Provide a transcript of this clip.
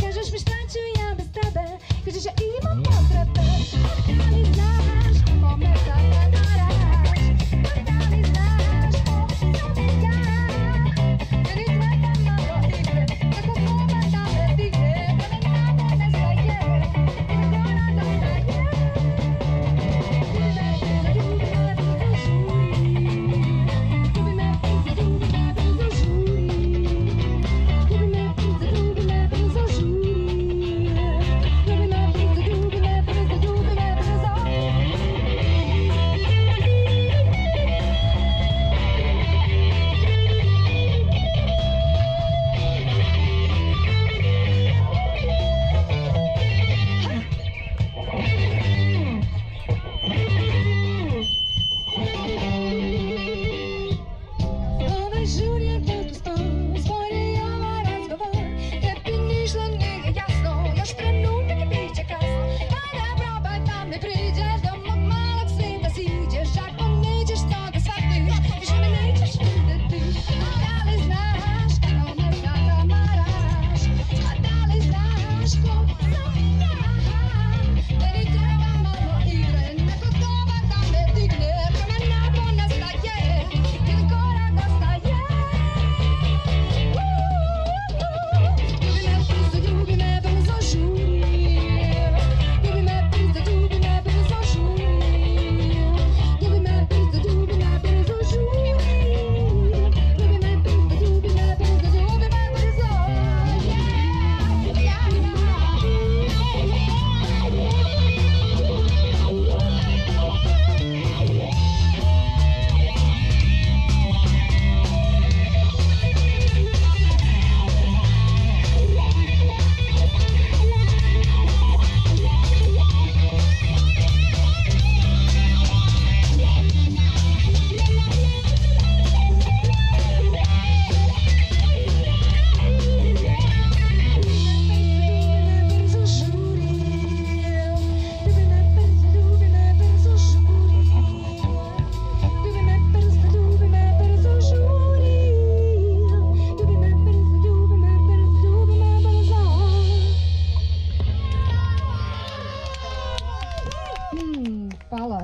Kažeš mi šta ću ja bez tebe, kažeš ja imam potrebe. Da li znaš kome sada naraš? Da li znaš ko sam ja? Meni smeta malo igre, kako treba da me digne, da me nade ne staje, i da gona dostaje. Ljubi me brzo žuri, ljubi me brzo žuri, ljubi me brzo žuri. Hvala.